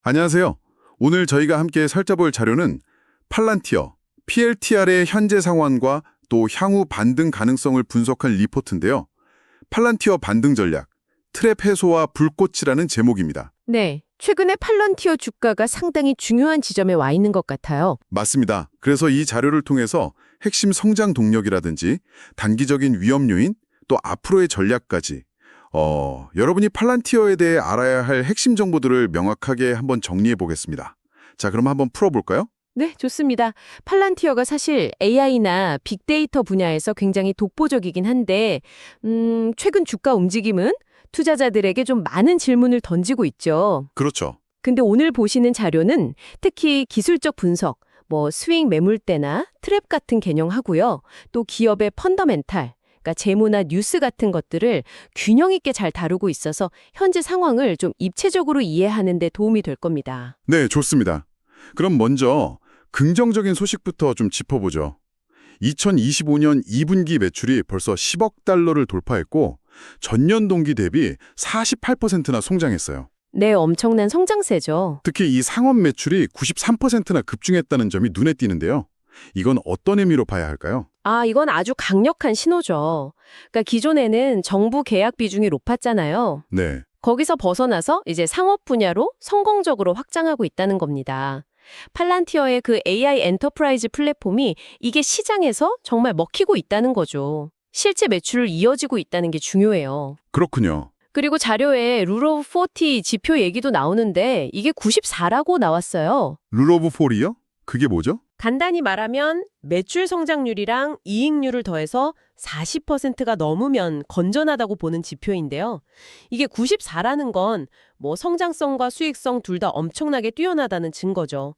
안녕하세요. 오늘 저희가 함께 살펴볼 자료는 팔란티어, PLTR의 현재 상황과 또 향후 반등 가능성을 분석한 리포트인데요. 팔란티어 반등 전략, 트랩 해소와 불꽃이라는 제목입니다. 네, 최근에 팔런티어 주가가 상당히 중요한 지점에 와 있는 것 같아요. 맞습니다. 그래서 이 자료를 통해서 핵심 성장 동력이라든지 단기적인 위험 요인, 또 앞으로의 전략까지 여러분이 팔란티어에 대해 알아야 할 핵심 정보들을 명확하게 한번 정리해 보겠습니다. 자, 그럼 한번 풀어볼까요? 네, 좋습니다. 팔란티어가 사실 AI나 빅데이터 분야에서 굉장히 독보적이긴 한데, 최근 주가 움직임은 투자자들에게 좀 많은 질문을 던지고 있죠. 그렇죠. 근데 오늘 보시는 자료는 특히 기술적 분석, 스윙 매물대나 트랩 같은 개념하고요. 또 기업의 펀더멘탈, 그러니까 재무나 뉴스 같은 것들을 균형 있게 잘 다루고 있어서 현재 상황을 좀 입체적으로 이해하는 데 도움이 될 겁니다. 네, 좋습니다. 그럼 먼저 긍정적인 소식부터 좀 짚어보죠. 2025년 2분기 매출이 벌써 10억 달러를 돌파했고 전년 동기 대비 48%나 성장했어요. 네, 엄청난 성장세죠. 특히 이 상업 매출이 93%나 급증했다는 점이 눈에 띄는데요. 이건 어떤 의미로 봐야 할까요? 이건 아주 강력한 신호죠. 그러니까 기존에는 정부 계약 비중이 높았잖아요. 네, 거기서 벗어나서 이제 상업 분야로 성공적으로 확장하고 있다는 겁니다. 팔란티어의 그 AI 엔터프라이즈 플랫폼이 이게 시장에서 정말 먹히고 있다는 거죠. 실제 매출을 이어지고 있다는 게 중요해요. 그렇군요. 그리고 자료에 룰 오브 40 지표 얘기도 나오는데 이게 94라고 나왔어요. 룰 오브 폴이요? 그게 뭐죠? 간단히 말하면 매출 성장률이랑 이익률을 더해서 40%가 넘으면 건전하다고 보는 지표인데요. 이게 94라는 건 성장성과 수익성 둘 다 엄청나게 뛰어나다는 증거죠.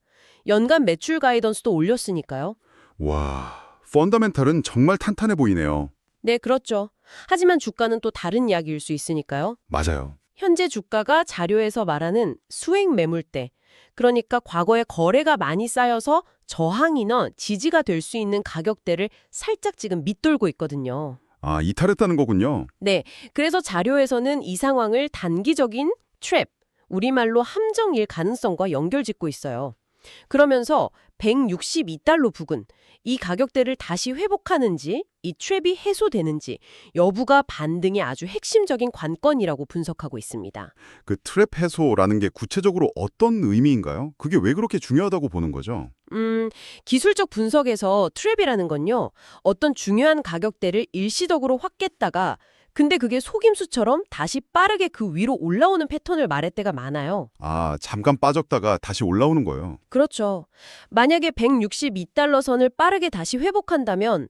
연간 매출 가이던스도 올렸으니까요. 와, 펀더멘탈은 정말 탄탄해 보이네요. 네, 그렇죠. 하지만 주가는 또 다른 이야기일 수 있으니까요. 맞아요. 현재 주가가 자료에서 말하는 수익 매물대, 그러니까 과거에 거래가 많이 쌓여서 저항이나 지지가 될 수 있는 가격대를 살짝 지금 밑돌고 있거든요. 아, 이탈했다는 거군요. 네, 그래서 자료에서는 이 상황을 단기적인 트랩, 우리말로 함정일 가능성과 연결짓고 있어요. 그러면서 162달러 부근, 이 가격대를 다시 회복하는지, 이 트랩이 해소되는지 여부가 반등의 아주 핵심적인 관건이라고 분석하고 있습니다. 그 트랩 해소라는 게 구체적으로 어떤 의미인가요? 그게 왜 그렇게 중요하다고 보는 거죠? 기술적 분석에서 트랩이라는 건요, 어떤 중요한 가격대를 일시적으로 확 깼다가 근데 그게 속임수처럼 다시 빠르게 그 위로 올라오는 패턴을 말할 때가 많아요. 아, 잠깐 빠졌다가 다시 올라오는 거예요. 그렇죠. 만약에 162달러 선을 빠르게 다시 회복한다면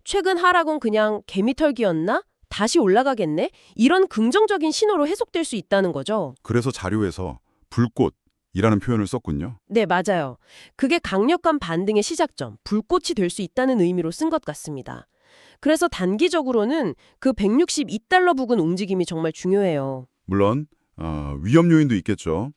최근 하락은 그냥 개미털기였나? 다시 올라가겠네? 이런 긍정적인 신호로 해석될 수 있다는 거죠. 그래서 자료에서 불꽃이라는 표현을 썼군요. 네, 맞아요. 그게 강력한 반등의 시작점, 불꽃이 될 수 있다는 의미로 쓴 것 같습니다. 그래서 단기적으로는 그 162달러 부근 움직임이 정말 중요해요. 물론 위험 요인도 있겠죠.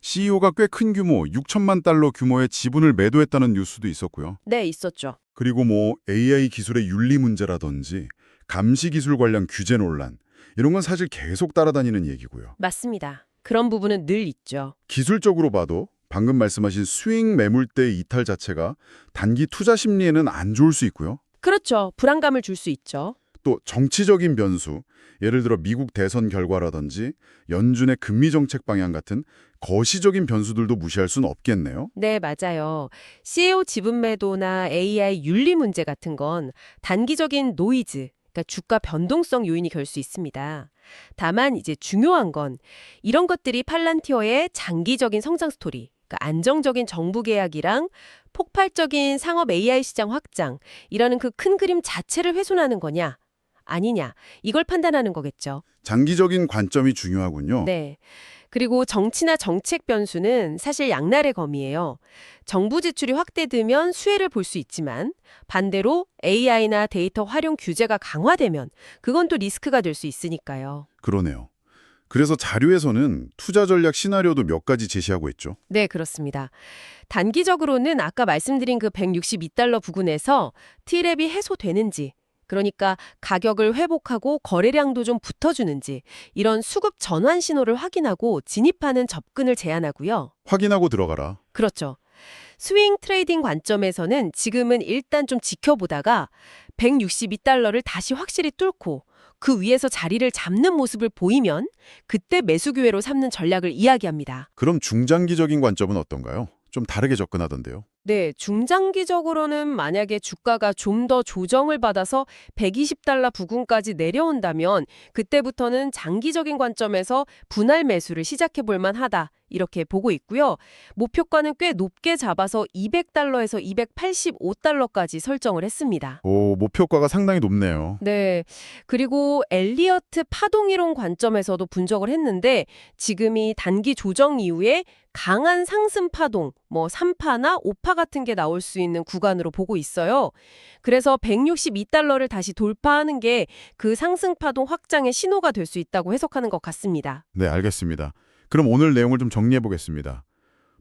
CEO가 꽤 큰 규모, 6천만 달러 규모의 지분을 매도했다는 뉴스도 있었고요. 네, 있었죠. 그리고 AI 기술의 윤리 문제라든지 감시 기술 관련 규제 논란, 이런 건 사실 계속 따라다니는 얘기고요. 맞습니다. 그런 부분은 늘 있죠. 기술적으로 봐도 방금 말씀하신 스윙 매물대 이탈 자체가 단기 투자 심리에는 안 좋을 수 있고요. 그렇죠. 불안감을 줄 수 있죠. 또 정치적인 변수, 예를 들어 미국 대선 결과라든지 연준의 금리 정책 방향 같은 거시적인 변수들도 무시할 수는 없겠네요. 네, 맞아요. CEO 지분 매도나 AI 윤리 문제 같은 건 단기적인 노이즈, 그러니까 주가 변동성 요인이 될 수 있습니다. 다만 이제 중요한 건 이런 것들이 팔란티어의 장기적인 성장 스토리, 그러니까 안정적인 정부 계약이랑 폭발적인 상업 AI 시장 확장, 이라는 그 큰 그림 자체를 훼손하는 거냐, 아니냐, 이걸 판단하는 거겠죠. 장기적인 관점이 중요하군요. 네. 그리고 정치나 정책 변수는 사실 양날의 검이에요. 정부 지출이 확대되면 수혜를 볼 수 있지만 반대로 AI나 데이터 활용 규제가 강화되면 그건 또 리스크가 될 수 있으니까요. 그러네요. 그래서 자료에서는 투자 전략 시나리오도 몇 가지 제시하고 있죠. 네, 그렇습니다. 단기적으로는 아까 말씀드린 그 162달러 부근에서 T랩이 해소되는지, 그러니까 가격을 회복하고 거래량도 좀 붙어주는지 이런 수급 전환 신호를 확인하고 진입하는 접근을 제안하고요. 확인하고 들어가라. 그렇죠. 스윙 트레이딩 관점에서는 지금은 일단 좀 지켜보다가 162달러를 다시 확실히 뚫고 그 위에서 자리를 잡는 모습을 보이면 그때 매수 기회로 삼는 전략을 이야기합니다. 그럼 중장기적인 관점은 어떤가요? 좀 다르게 접근하던데요. 네, 중장기적으로는 만약에 주가가 좀 더 조정을 받아서 120달러 부근까지 내려온다면 그때부터는 장기적인 관점에서 분할 매수를 시작해 볼 만하다. 이렇게 보고 있고요. 목표가는 꽤 높게 잡아서 200달러에서 285달러까지 설정을 했습니다. 오, 목표가가 상당히 높네요. 네. 그리고 엘리어트 파동이론 관점에서도 분석을 했는데 지금이 단기 조정 이후에 강한 상승 파동, 3파나 5파 같은 게 나올 수 있는 구간으로 보고 있어요. 그래서 162달러를 다시 돌파하는 게 그 상승 파동 확장의 신호가 될 수 있다고 해석하는 것 같습니다. 네, 알겠습니다. 그럼 오늘 내용을 좀 정리해 보겠습니다.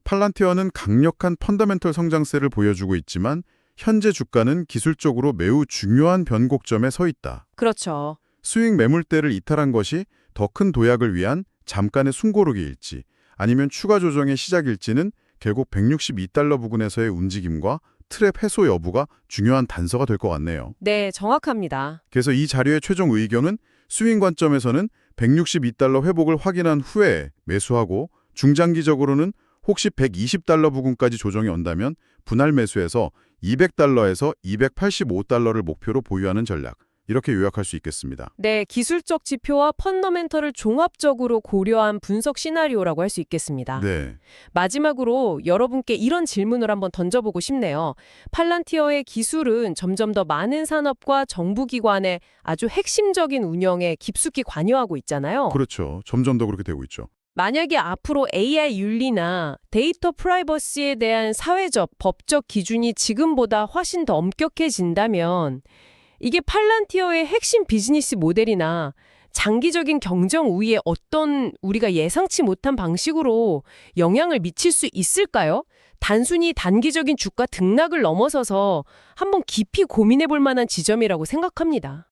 팔란티어는 강력한 펀더멘털 성장세를 보여주고 있지만 현재 주가는 기술적으로 매우 중요한 변곡점에 서 있다. 그렇죠. 스윙 매물대를 이탈한 것이 더 큰 도약을 위한 잠깐의 숨고르기일지 아니면 추가 조정의 시작일지는 결국 162달러 부근에서의 움직임과 트랩 해소 여부가 중요한 단서가 될 것 같네요. 네, 정확합니다. 그래서 이 자료의 최종 의견은 스윙 관점에서는 162달러 회복을 확인한 후에 매수하고 중장기적으로는 혹시 120달러 부근까지 조정이 온다면 분할 매수해서 200달러에서 285달러를 목표로 보유하는 전략. 이렇게 요약할 수 있겠습니다. 네, 기술적 지표와 펀더멘털을 종합적으로 고려한 분석 시나리오라고 할 수 있겠습니다. 네. 마지막으로 여러분께 이런 질문을 한번 던져보고 싶네요. 팔란티어의 기술은 점점 더 많은 산업과 정부기관의 아주 핵심적인 운영에 깊숙이 관여하고 있잖아요. 그렇죠. 점점 더 그렇게 되고 있죠. 만약에 앞으로 AI 윤리나 데이터 프라이버시에 대한 사회적, 법적 기준이 지금보다 훨씬 더 엄격해진다면 이게 팔란티어의 핵심 비즈니스 모델이나 장기적인 경쟁 우위에 어떤 우리가 예상치 못한 방식으로 영향을 미칠 수 있을까요? 단순히 단기적인 주가 등락을 넘어서서 한번 깊이 고민해 볼 만한 지점이라고 생각합니다.